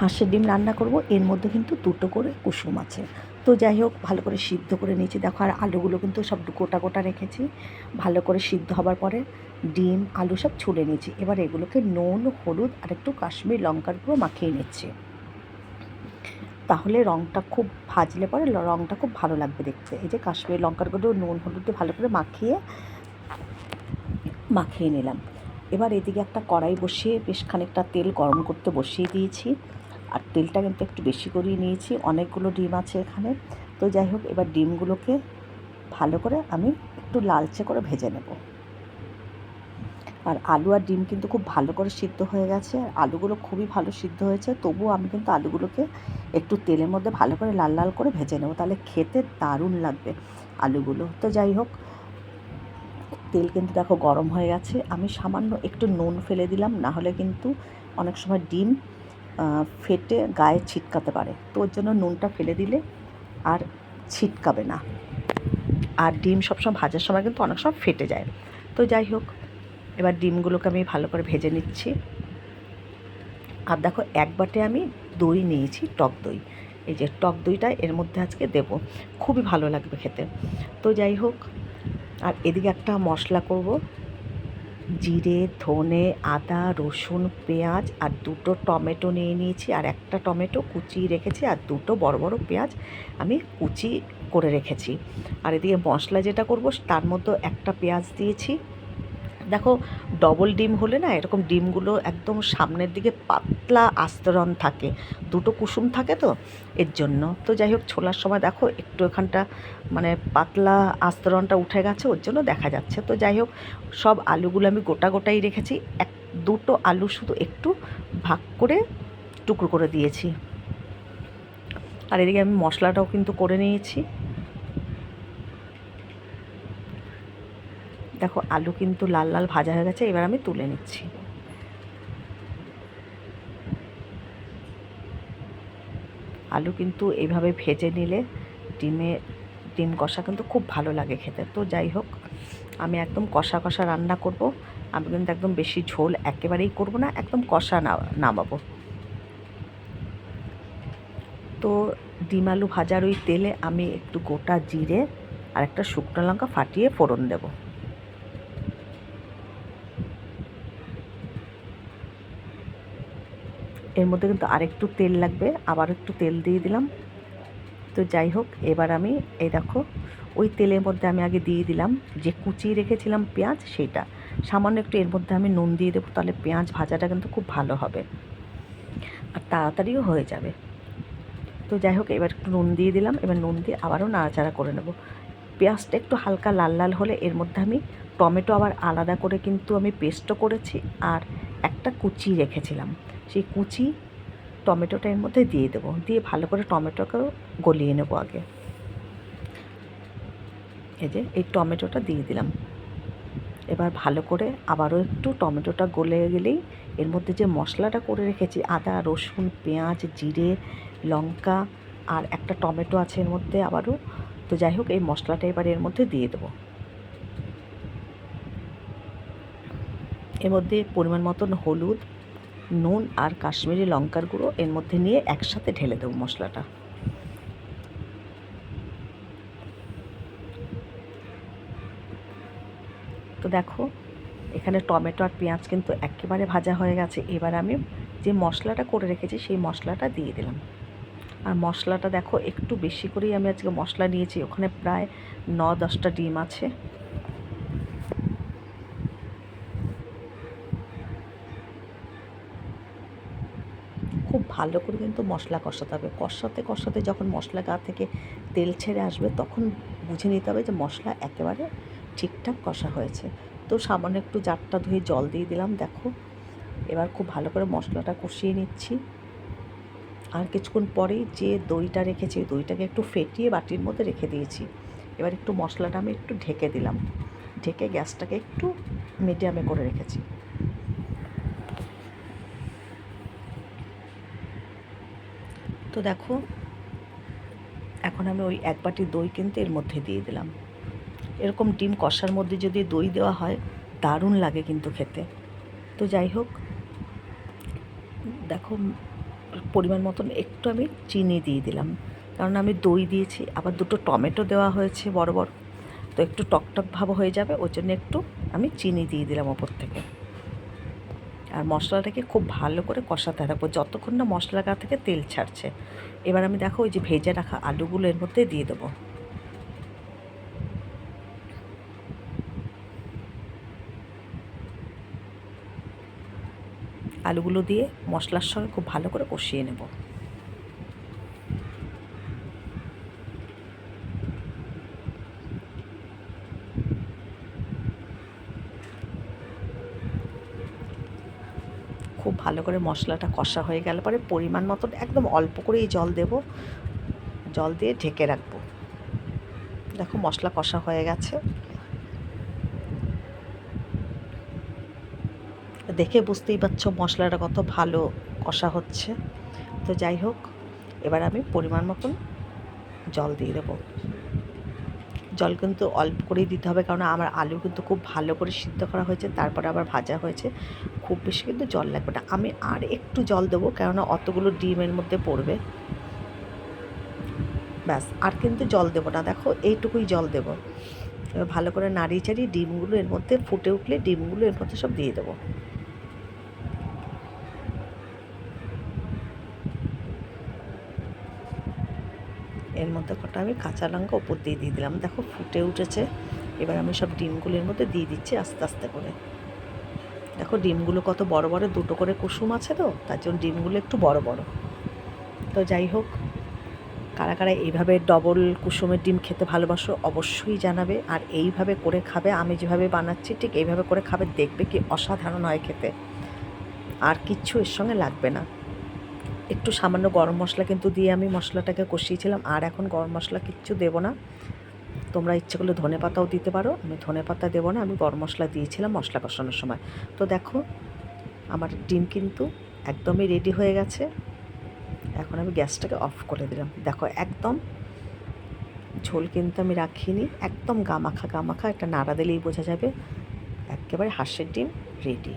হাঁসের ডিম রান্না করব। এর মধ্যে কিন্তু দুটো করে কুসুম আছে। তো যাই হোক, ভালো করে সিদ্ধ করে নিয়েছি। দেখো, আর আলুগুলো কিন্তু সব গোটা গোটা রেখেছি। ভালো করে সিদ্ধ হবার পরে ডিম আলু সব ছুলে নিয়েছি। এবার এগুলোকে নুন, হলুদ আর একটু কাশ্মীর লঙ্কার গুঁড়ো মাখিয়ে নিচ্ছি। তাহলে রঙটা খুব ভাজলে পরে রঙটা খুব ভালো লাগবে দেখতে। এই যে কাশ্মীর লঙ্কার গুঁড়ো নুন হলুদ দিয়ে ভালো করে মাখিয়ে নিলাম। এবার এদিকে একটা কড়াই বসিয়ে বেশ খানিকটা তেল গরম করতে বসিয়ে দিয়েছি। আর তেলটা কিন্তু একটু বেশি করেই নিয়েছি, অনেকগুলো ডিম আছে এখানে। তো যাই হোক, এবার ডিমগুলোকে ভালো করে আমি একটু লালচে করে ভেজে নেব। আর আলু আর ডিম কিন্তু খুব ভালো করে সিদ্ধ হয়ে গেছে। আলুগুলো খুবই ভালো সিদ্ধ হয়েছে, তবুও আমি কিন্তু আলুগুলোকে একটু তেলের মধ্যে ভালো করে লাল লাল করে ভেজে নেব, তাহলে খেতে দারুণ লাগবে আলুগুলো। তো যাই হোক, তেল কিন্তু দেখো গরম হয়ে গেছে। আমি সামান্য একটু নুন ফেলে দিলাম, না হলে কিন্তু অনেক সময় ডিম ফেটে গায়ে ছিটকাতে পারে। তো ওর জন্য নুনটা ফেলে দিলে আর ছিটকাবে না। আর ডিম সবসময় ভাজার সময় কিন্তু অনেক সময় ফেটে যায়। তো যাই হোক, এবার ডিমগুলোকে আমি ভালো করে ভেজে নিচ্ছি। আর দেখো, এক বাটে আমি দই নিয়েছি, টক দই। এই যে টক দইটা এর মধ্যে আজকে দেব, খুবই ভালো লাগবে খেতে। তো যাই হোক, আর এদিকে একটা মশলা করব। জিরে, ধনে, আদা, রসুন, পেঁয়াজ আর দুটো টমেটো নিয়ে নিয়েছি। আর একটা টমেটো কুচিয়ে রেখেছি, আর দুটো বড় বড় পেঁয়াজ আমি কুচি করে রেখেছি। আর এদিকে মশলা যেটা করব, তার মধ্যে একটা পেঁয়াজ দিয়েছি। দেখো, ডবল ডিম হলে না এরকম ডিমগুলো একদম সামনের দিকে পাতলা আস্তরণ থাকে, দুটো কুসুম থাকে তো এর জন্য। তো যাই হোক, ছোলার সময় দেখো একটু এখানটা মানে পাতলা আস্তরণটা উঠে গেছে, ওর জন্য দেখা যাচ্ছে। তো যাই হোক, সব আলুগুলো আমি গোটা গোটাই রেখেছি। দুটো আলু শুধু একটু ভাগ করে টুকরো করে দিয়েছি। আর এদিকে আমি মশলাটাও কিন্তু করে নিয়েছি। দেখো, আলু কিন্তু লাল লাল ভাজা হয়ে গেছে, এবার আমি তুলে নিচ্ছি। আলু কিন্তু এইভাবে ভেজে নিলে ডিম কষা কিন্তু খুব ভালো লাগে খেতে। তো যাই হোক, আমি একদম কষা কষা রান্না করব। আমি কিন্তু একদম বেশি ঝোল একেবারেই করব না, একদম কষা নামাবো। তো ডিম আলু ভাজার ওই তেলে আমি একটু গোটা জিরে আর একটা শুকনো লঙ্কা ফাটিয়ে ফোড়ন দেব। এর মধ্যে কিন্তু আরেকটু তেল লাগবে, আবার একটু তেল দিয়ে দিলাম। তো যাই হোক, এবার আমি এই দেখো, ওই তেলের মধ্যে আমি আগে দিয়ে দিলাম যে কুচিয়ে রেখেছিলাম পেঁয়াজ, সেইটা সামান্য একটু এর মধ্যে আমি নুন দিয়ে দেবো, তাহলে পেঁয়াজ ভাজাটা কিন্তু খুব ভালো হবে আর তাড়াতাড়িও হয়ে যাবে। তো যাই হোক, এবার একটু নুন দিয়ে দিলাম। এবার নুন দিয়ে আবারও নাড়াচাড়া করে নেব। পেঁয়াজটা একটু হালকা লাল লাল হলে এর মধ্যে আমি টমেটো আবার আলাদা করে কিন্তু আমি পেস্টও করেছি, আর একটা কুচি রেখেছিলাম, সেই কুচি টমেটোটা এর মধ্যে দিয়ে দেবো। দিয়ে ভালো করে টমেটোকেও গলিয়ে নেবো আগে। এই যে এই টমেটোটা দিয়ে দিলাম। এবার ভালো করে আবারও একটু টমেটোটা গলে গেলেই এর মধ্যে যে মশলাটা করে রেখেছি, আদা রসুন পেঁয়াজ জিরে লঙ্কা আর একটা টমেটো আছে এর মধ্যে আবারও। তো যাই হোক, এই মশলাটা এবার এর মধ্যে দিয়ে দেবো। এর মধ্যে পরিমাণ মতন হলুদ, নুন আর কাশ্মীরি লঙ্কার গুঁড়ো এর মধ্যে নিয়ে একসাথে ঢেলে দেবো মশলাটা। তো দেখো, এখানে টমেটো আর পেঁয়াজ কিন্তু একেবারে ভাজা হয়ে গেছে। এবার আমি যে মশলাটা করে রেখেছি সেই মশলাটা দিয়ে দিলাম। আর মশলাটা দেখো একটু বেশি করেই আমি আজকে মশলা নিয়েছি, ওখানে প্রায় 9-10টা ডিম আছে। খুব ভালো করে কিন্তু মশলা কষাতে হবে। কষাতে কষাতে যখন মশলা গা থেকে তেল ছেড়ে আসবে, তখন বুঝে নিতে হবে যে মশলা একেবারে ঠিকঠাক কষা হয়েছে। তো সামান্য একটু জারটা ধুয়ে জল দিয়ে দিলাম। দেখো, এবার খুব ভালো করে মশলাটা কষিয়ে নিচ্ছি। আর কিছুক্ষণ পরেই যে দইটা রেখেছি, দইটাকে একটু ফেটিয়ে বাটির মধ্যে রেখে দিয়েছি। এবার একটু মশলাটা আমি একটু ঢেকে দিলাম, ঢেকে গ্যাসটাকে একটু মিডিয়ামে করে রেখেছি। তো দেখো, এখন আমি ওই এক বাটি দই কিন্তু এর মধ্যে দিয়ে দিলাম। এরকম ডিম কষার মধ্যে যদি দই দেওয়া হয়, দারুণ লাগে কিন্তু খেতে। তো যাই হোক, দেখো পরিমাণ মতন একটু আমি চিনি দিয়ে দিলাম, কারণ আমি দই দিয়েছি, আবার দুটো টমেটো দেওয়া হয়েছে বড় বড়, তো একটু টকটক ভাব হয়ে যাবে, ওই জন্য একটু আমি চিনি দিয়ে দিলাম ওপর থেকে। আর মশলাটাকে খুব ভালো করে কষাতে রাখবো যতক্ষণ না মশলার গা থেকে তেল ছাড়ছে। এবার আমি দেখো ওই যে ভেজে রাখা আলুগুলো এর মধ্যে দিয়ে দেবো। আলুগুলো দিয়ে মশলার সঙ্গে খুব ভালো করে কষিয়ে নেব। খুব ভালো করে মশলাটা কষা হয়ে গেলে পরে পরিমাণ মতন একদম অল্প করেই জল দেব, জল দিয়ে ঢেকে রাখবো। দেখো মশলা কষা হয়ে গেছে, দেখে বুঝতেই পারছো মশলাটা কত ভালো কষা হচ্ছে। তো যাই হোক, এবার আমি পরিমাণ মতন জল দিয়ে দেবো। জল কিন্তু অল্প করেই দিতে হবে, কারণ আমার আলু কিন্তু খুব ভালো করে সিদ্ধ করা হয়েছে, তারপরে আবার ভাজা হয়েছে, খুব বেশি কিন্তু জল লাগবে না। আমি আর একটু জল দেবো, কেননা অতগুলো ডিমের মধ্যে পড়বে, ব্যাস। আর কিন্তু জল দেবো না, দেখো এইটুকুই জল দেবো। এবার ভালো করে নাড়িয়ে চাড়িয়ে ডিমগুলো এর মধ্যে ফুটে উঠলে ডিমগুলো এর মধ্যে সব দিয়ে দেবো। এর মধ্যে কটা আমি কাঁচা লঙ্কা ওপর দিয়ে দিলাম। দেখো ফুটে উঠেছে, এবার আমি সব ডিমগুলোর মধ্যে দিয়ে দিচ্ছি আস্তে আস্তে করে। দেখো ডিমগুলো কত বড় বড়, দুটো করে কুসুম আছে তো, তার জন্য ডিমগুলো একটু বড় বড়। তো যাই হোক, কারা কারা এইভাবে ডবল কুসুমের ডিম খেতে ভালোবাসো অবশ্যই জানাবে, আর এইভাবে করে খাবে, আমি যেভাবে বানাচ্ছি ঠিক এইভাবে করে খাবে, দেখবে কি অসাধারণ হয় খেতে। আর কিচ্ছু এর সঙ্গে লাগবে না। একটু সামান্য গরম মশলা কিন্তু দিয়ে আমি মশলাটাকে কষিয়েছিলাম, আর এখন গরম মশলা কিচ্ছু দেবো না। তোমরা ইচ্ছে করলে ধনে পাতাও দিতে পারো, আমি ধনে পাতা দেবো না, আমি গরম মশলা দিয়েছিলাম মশলা কষানোর সময়। তো দেখো আমার ডিম কিন্তু একদমই রেডি হয়ে গেছে। এখন আমি গ্যাসটাকে অফ করে দিলাম। দেখো একদম ঝোল কিন্তু আমি রাখিনি, একদম গামাখা গামাখা, একটা নাড়া দিলেই বোঝা যাবে একেবারে হাঁসের ডিম রেডি।